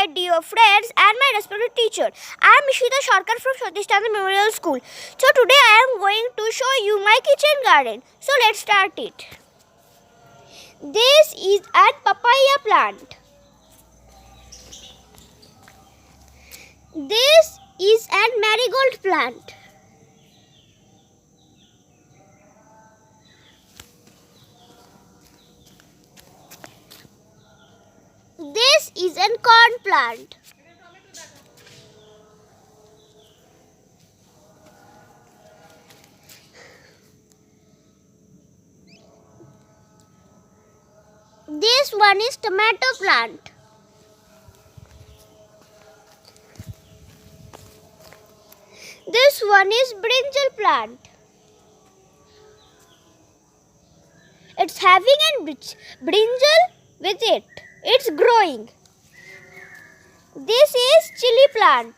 my dear friends and my respected teacher. I am Ishita Sharkar from Satish Chandra Memorial School. So today I am going to show you my kitchen garden. So let's start it. This is a papaya plant. This is a marigold plant. This is a corn plant. This one is tomato plant. This one is brinjal plant. It's having a brinjal with it. It's growing. This is chili plant.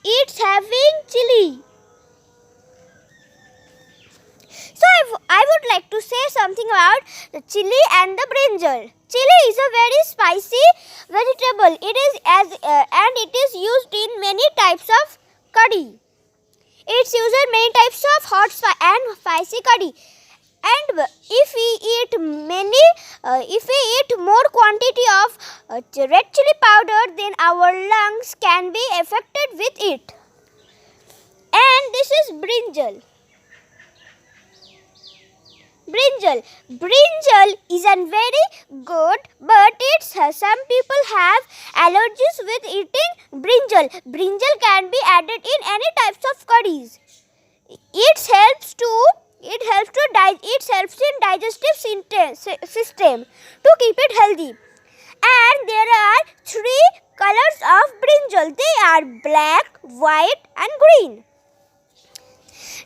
It's having chili. So I would like to say something about the chili and the brinjal. Chili is a very spicy vegetable. And it is used in many types of curry. It's used in many types of hot and spicy curry. And if we eat more quantity of red chili powder, then our lungs can be affected with it. And this is brinjal. Brinjal is a very good, but some people have allergies with eating brinjal. Brinjal can be added in any types of curries. It helps in digestive system to keep it healthy. And there are 3 colors of brinjal. They are black, white and green.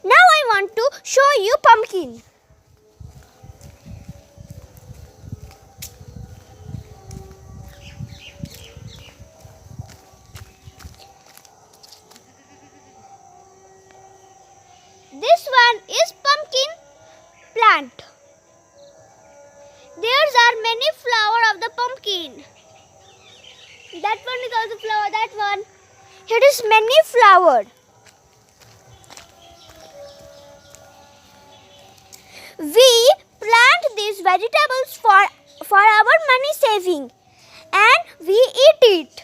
Now I want to show you pumpkin. This one is pumpkin plant. There are many flowers of the pumpkin. That one is also flower. That one. Here is many flowered. We plant these vegetables for our money saving, and we eat it.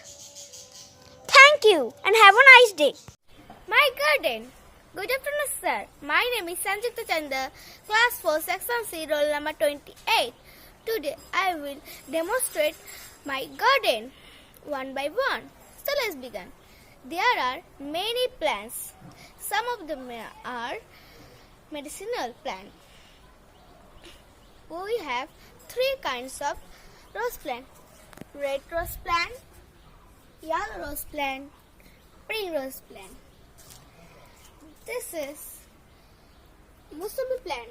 Thank you and have a nice day. My garden. Good afternoon, sir. My name is Sanjukta Chanda, class 4, section C, roll number 28. Today I will demonstrate my garden one by one. So let's begin. There are many plants. Some of them are medicinal plants. We have 3 kinds of rose plant: red rose plant, yellow rose plant, pink rose plant. This is musabi plant.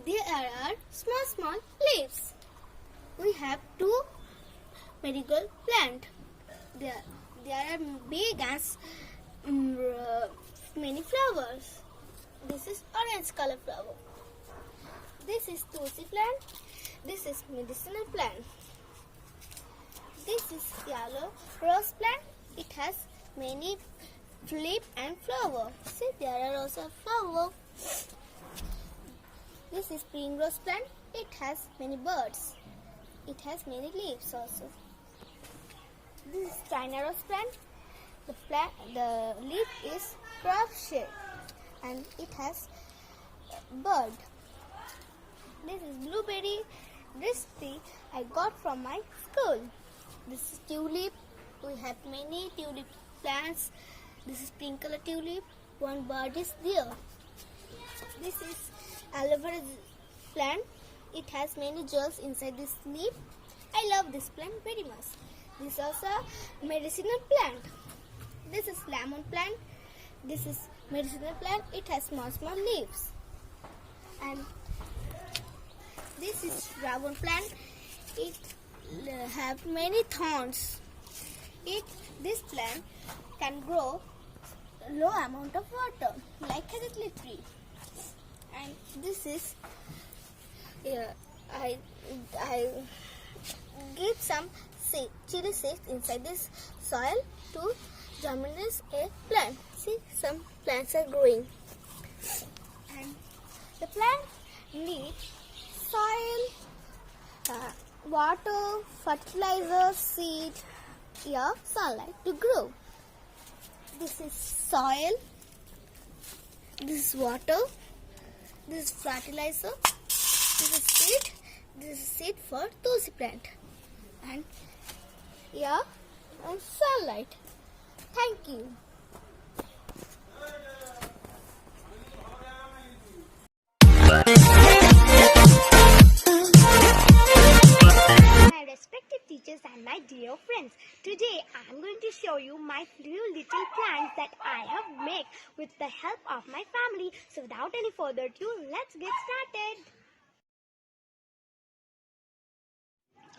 There are small leaves. We have 2 marigold plant. There are big and many flowers. This is orange color flower. This is tulsi plant. This is medicinal plant. This is yellow rose plant. It has many leaf and flower. See, there are also flower. This is pink rose plant. It has many buds. It has many leaves also. This is China rose plant. The leaf is cross shape and it has bud. This is blueberry. This tree I got from my school. This is tulip. We have many tulip plants. This is pink color tulip. One bud is there. This is aloe vera plant. It has many jewels inside this leaf. I love this plant very much. This is also medicinal plant. This is lemon plant. This is medicinal plant. It has small leaves. And this is dragon plant. It have many thorns. This plant can grow low amount of water like Hazatli tree. And this is give some chili seeds inside this soil to germinate a plant. See, some plants are growing. And the plant needs soil, water, fertilizer, seed, sunlight to grow. This is soil, this is water, this is fertilizer, this is seed for tulsi plant, and and sunlight. Thank you. My respected teachers and my dear friends, today I am going to show you my few little plants that I have made with the help of my family. So without any further ado, let's get started.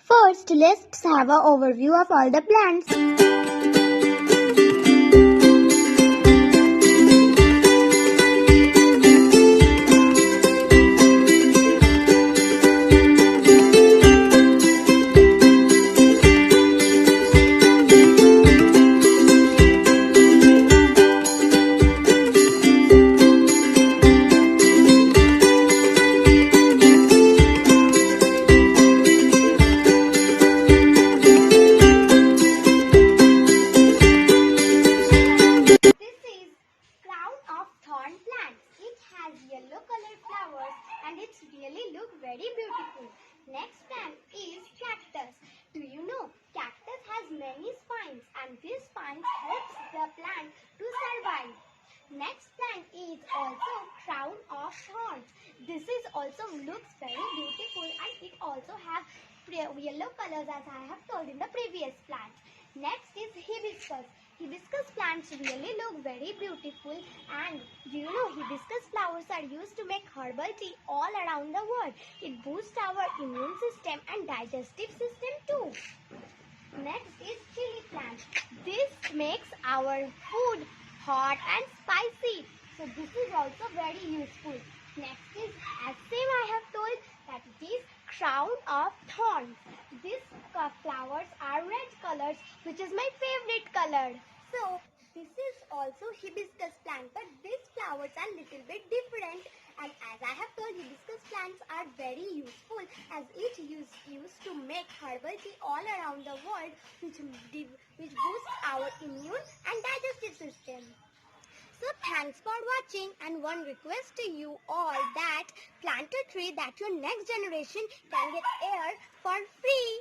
First, let's have an overview of all the plants. And it's really look very beautiful. Next plant is cactus. Do you know cactus has many spines and these spines helps the plant to survive. Next plant is also crown of thorns. This is also looks very beautiful and it also have yellow colors as I have told in the previous plant. Next is hibiscus. Hibiscus plants really look very beautiful, and do you know hibiscus flowers are used to make herbal tea all around the world. It boosts our immune system and digestive system too. Next is chili plant. This makes our food hot and spicy. So this is also very useful. Next is, as same I have told, that it is crown of thorns. These flowers are red colors, which is my favorite color. So this is also hibiscus plant, but these flowers are little bit different. And as I have told, hibiscus plants are very useful as it used to make herbal tea all around the world, which boosts our immune and digestive system. So thanks for watching, and one request to you all that plant a tree that your next generation can get air for free.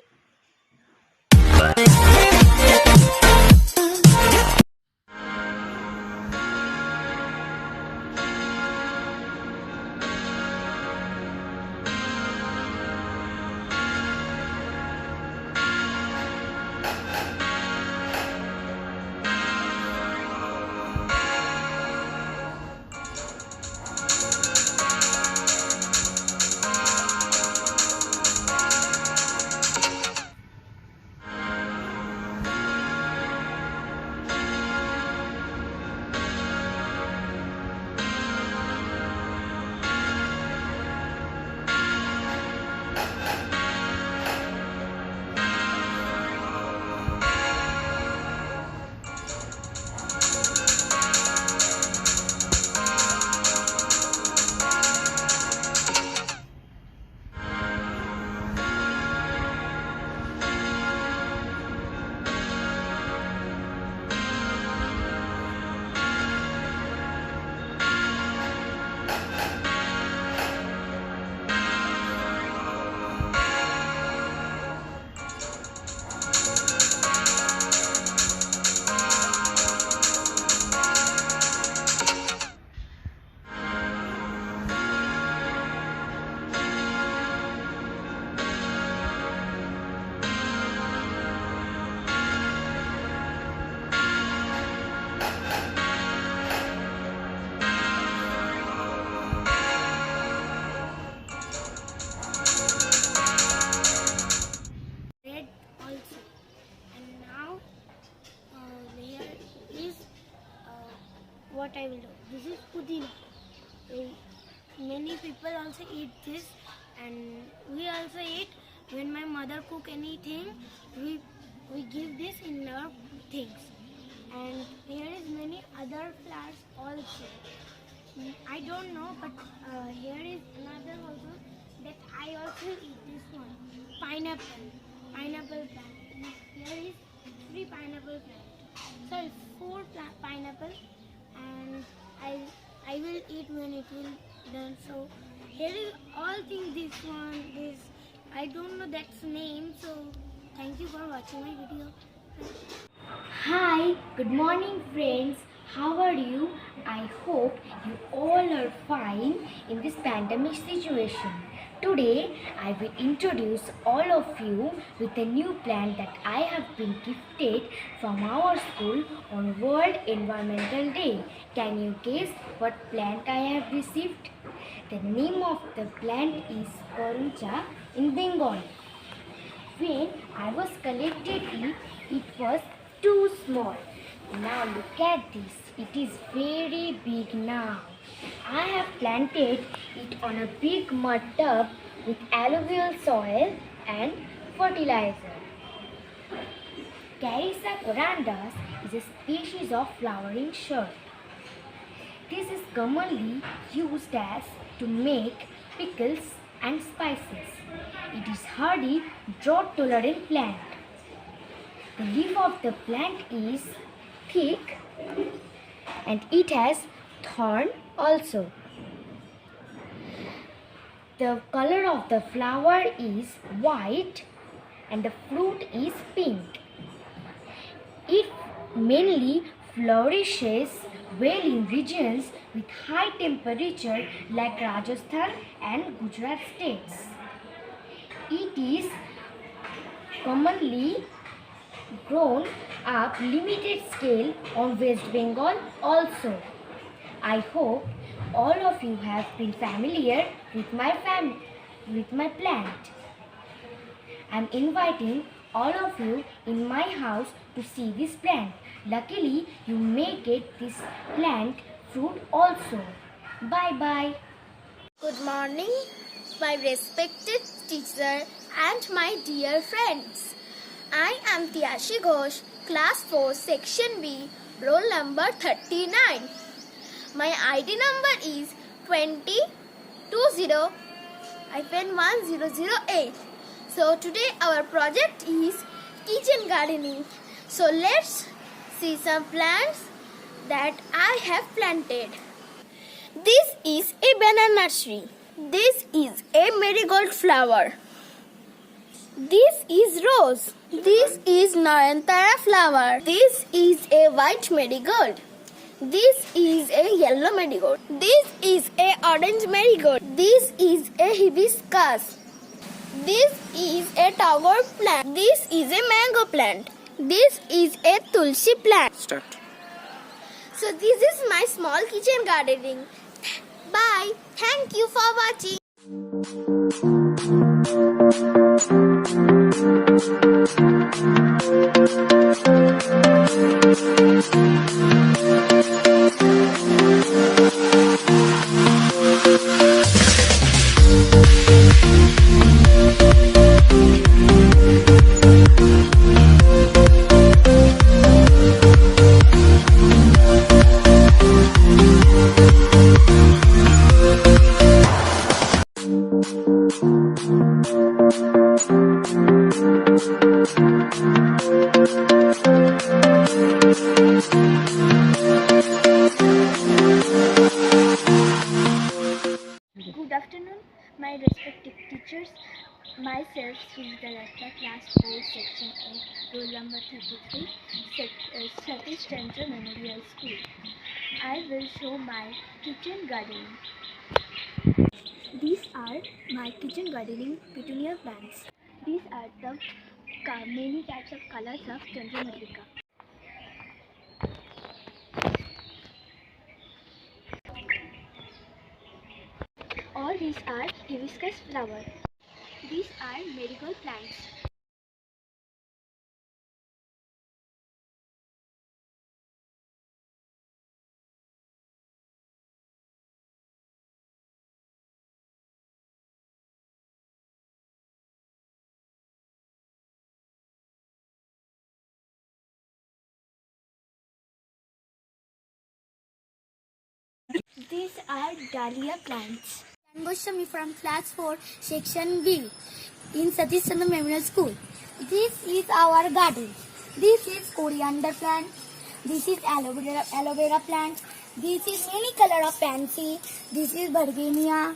What I will do. This is pudina. Many people also eat this, and we also eat. when my mother cook anything, we give this in our things. And here is many other flowers also. I don't know, but here is another also that I also eat this one. Pineapple. Pineapple plant. Here is 3 pineapple plant. Sorry, 4 pineapple, and I will eat when it will done. So here is all things. This one, this I don't know that's name. So thank you for watching my video. Hi, good morning friends. How are you? I hope you all are fine in this pandemic situation. Today I will introduce all of you with a new plant that I have been gifted from our school on World Environmental Day. Can you guess what plant I have received? The name of the plant is Koruncha in Bengal. When I was collected it, it was too small. Now look at this. It is very big now. I have planted it on a big mud tub with alluvial soil and fertilizer. Carissa corandus is a species of flowering shrub. This is commonly used as to make pickles and spices. It is hardy, drought-tolerant plant. The leaf of the plant is thick and it has thorn also. The color of the flower is white and the fruit is pink. It mainly flourishes well in regions with high temperature like Rajasthan and Gujarat states. It is commonly grown up limited scale on West Bengal also. I hope all of you have been familiar with my plant. I am inviting all of you in my house to see this plant. Luckily, you may get this plant fruit also. Bye bye. Good morning, my respected teacher and my dear friends. I am Tiashi Ghosh, class 4, section B, roll number 39. My ID number is 2020-1008. So today our project is kitchen gardening. So let's see some plants that I have planted. This is a banana tree. This is a marigold flower. This is rose. This is Nayantara flower. This is a white marigold. This is a yellow marigold. This is a orange marigold. This is a hibiscus. This is a tower plant. This is a mango plant. This is a tulsi plant. Start. So this is my small kitchen gardening. Bye. Thank you for watching. Good afternoon, my respected teachers. Myself, Sujita Datta, class 4, section 8, roll number 33, Satish Chandra Memorial School. I will show my kitchen gardening. These are my kitchen gardening petunia plants. These are the many types of colors of Chandramallika. All these are hibiscus flower. These are marigold plants. These are dahlia plants. I'm Goswami from class 4, section B in Satish Chandra Memorial School. This is our garden. This is coriander plant. This is aloe vera plant. This is many color of pansy. This is Bergenia.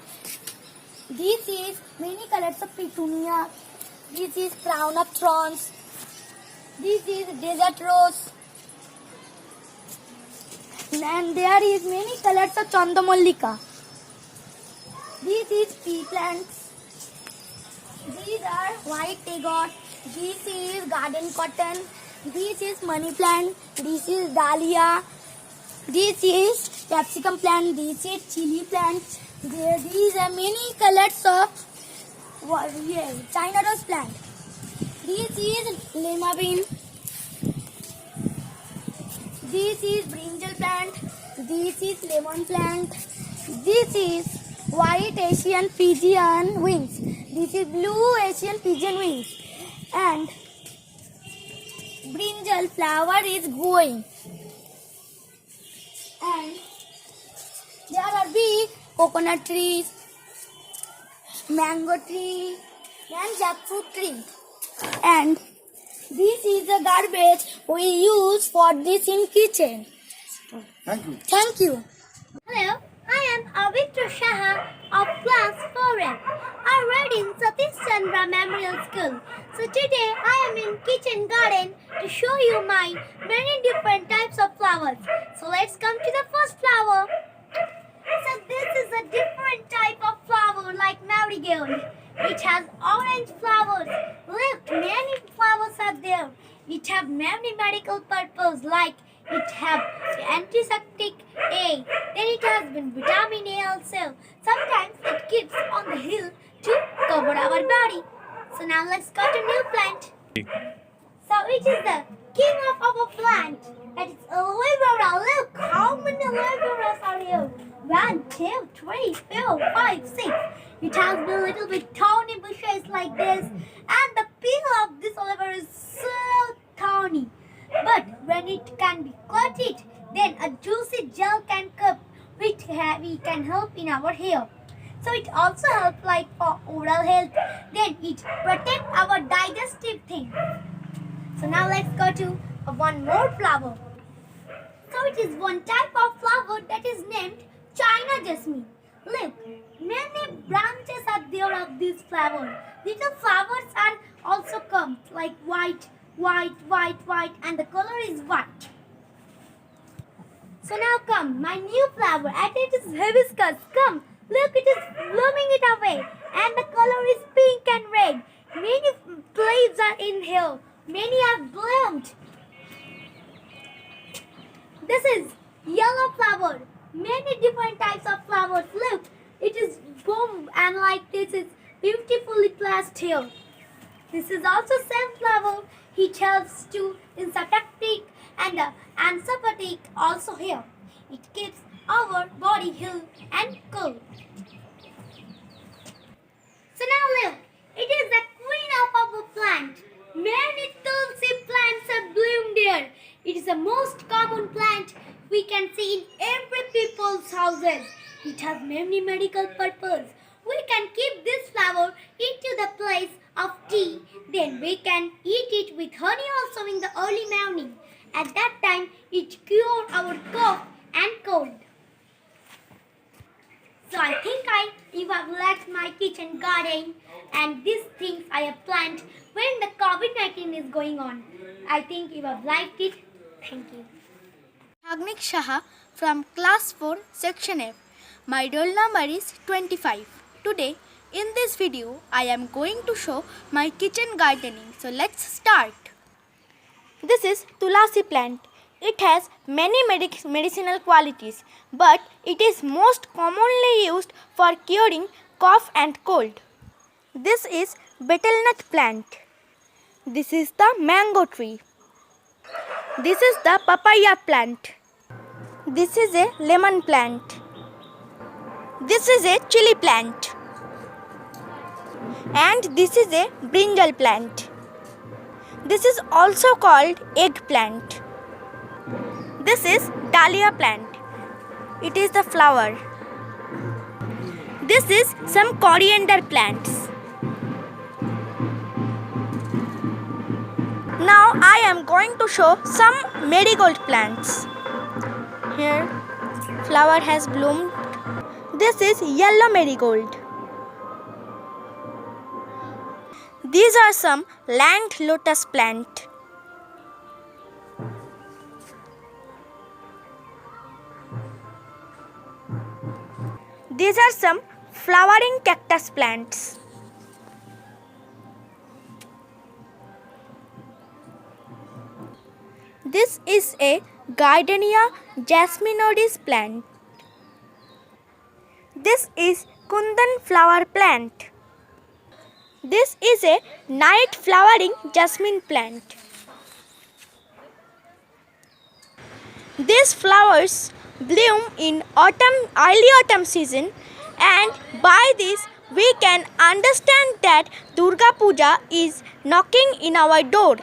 This is many colors of petunia. This is crown of thorns. This is desert rose. And there is many colors of Chandamallika. This is pea plants. These are white tegot. This is garden cotton. This is money plant. This is dahlia. This is capsicum plant. This is chili plant. These are many colors of China rose plant. This is lima bean. This is brinjal plant. This is lemon plant. This is white Asian pigeon wings. This is blue Asian pigeon wings. And brinjal flower is growing. And there are big coconut trees, mango tree, and jackfruit tree. And this is the garbage we use for this in kitchen. Thank you. Thank you. Hello, I am Avitra Shaha of class 4F. I read in Satish Chandra Memorial School. So today I am in kitchen garden to show you my many different types of flowers. So let's come to the first flower. So this is a different type of flower like marigold. It has orange flowers. Look, many flowers are there. It have many medical purposes like it have antiseptic A. Then it has been vitamin A also. Sometimes it keeps on the hill to cover our body. So now let's go to new plant. So it is the king of our plant. That is aloe vera. Look how many aloe veras are here. 1, 2, 3, 4, 5, 6. It has been little bit thorny bushes like this. And the peel of this aloe vera is so thorny. But when it can be clotted, then a juicy gel can come which we can help in our hair. So it also helps like for oral health. Then it protects our digestive thing. So now let's go to one more flower. So it is one type of flower that is named China jasmine. Look, many branches are there of this flower. Little flowers are also come like white, and the color is white. So now come, my new flower, and it is hibiscus. Come, look, it is blooming it away, and the color is pink and red. Many leaves are in here. Many are bloomed. This is yellow flower. Many different types of flowers. Look, it is boom and like this is beautifully placed here. This is also sunflower. It helps to insectic and antiseptic also here. It keeps our body healthy and cool. So now look, it is the queen of our plant. Many tulsi plants are bloomed there. It is the most common plant we can see in every people's houses. It has many medical purposes. We can keep this flower into the place of tea. Then we can eat it with honey also in the early morning. At that time, it cures our cough and cold. So I think you have liked my kitchen garden and these things I have planted when the COVID-19 is going on. I think you have liked it. Thank you. Agnik Shaha from class 4 section F. My roll number is 25. Today in this video I am going to show my kitchen gardening. So let's start. This is Tulasi plant. It has many medicinal qualities, but it is most commonly used for curing cough and cold. This is betel nut plant. This is the mango tree. This is the papaya plant. This is a lemon plant. This is a chili plant. And this is a brinjal plant. This is also called eggplant. This is dahlia plant. It is the flower. This is some coriander plants. Now I am going to show some marigold plants. Here flower has bloomed. This is yellow marigold. These are some land lotus plant. These are some flowering cactus plants. This is a Gardenia jasminoides plant. This is Kundan flower plant. This is a night flowering jasmine plant. These flowers bloom in early autumn season, and by this we can understand that Durga Puja is knocking in our door.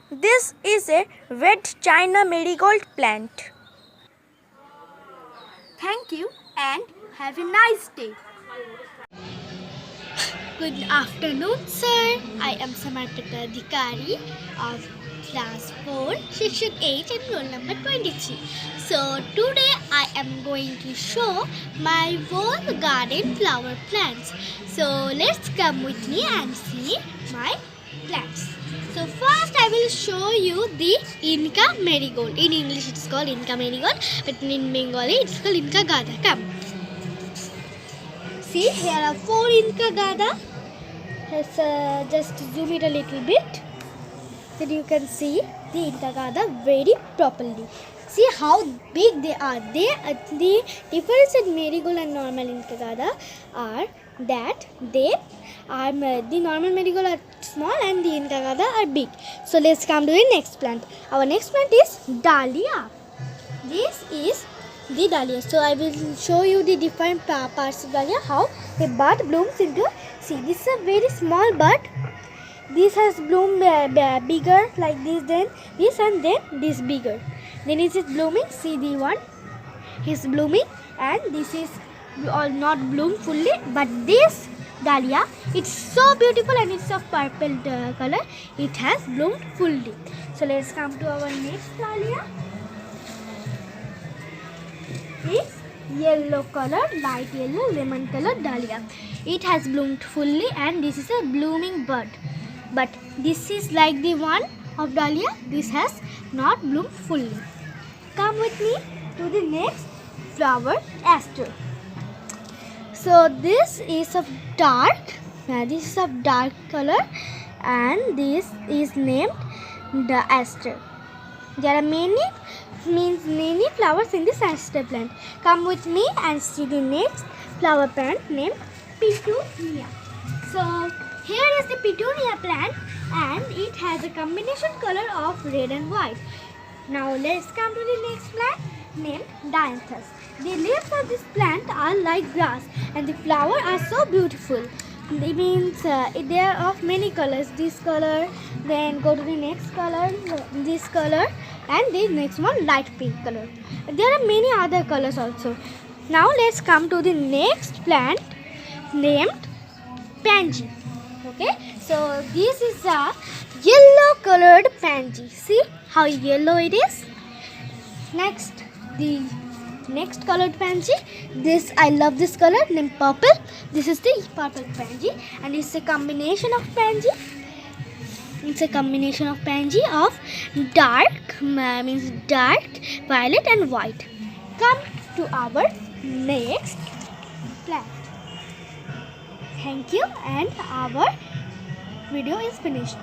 This is a red China marigold plant. Thank you and have a nice day. Good afternoon, sir. I am Samarpita Adhikari of Class 4, Section 8 and roll number 23. So today I am going to show my wall garden flower plants. So let's come with me and see my plants. So first I will show you the Inca marigold. In English it's called Inca marigold, but in Bengali it's called Inca Gada. Come. See, here are 4 Inca Gada. Let's just zoom it a little bit. Then you can see the Inca Gada very properly. See how big they are. The difference in marigold and normal Inca Gada are that the normal marigold are small and the Inca Gada are big. So let's come to the next plant. Our next plant is Dahlia. This is the Dahlia. So I will show you the different parts of Dahlia, how a bud blooms into. See, this is a very small bud. This has bloomed bigger like this, then this, and then this bigger. Then it is blooming. See, the one is blooming, and this is all not bloomed fully. But this Dahlia, it's so beautiful and it's of purple color. It has bloomed fully. So let's come to our next Dahlia. It's yellow color, light yellow, lemon color Dahlia. It has bloomed fully and this is a blooming bud. But this is like the one of Dahlia. This has not bloomed fully. Come with me to the next flower, aster. So this is of dark. This is of dark color, and this is named the aster. There are many flowers in this aster plant. Come with me and see the next flower plant named Petunia. So here is the Petunia plant, and it has a combination color of red and white. Now let's come to the next plant named Dianthus. The leaves of this plant are like grass, and the flowers are so beautiful. It means they are of many colors. This color, then go to the next color, this color, and the next one light pink color. There are many other colors also. Now let's come to the next plant named Pansy. Okay, so this is a yellow colored pansy. See how yellow it is. Next, the next colored pansy. This, I love this color named purple. This is the purple pansy, and it's a combination of pansy. It's a combination of pansy of dark, means dark violet and white. Come to our next plant. Thank you, and our video is finished.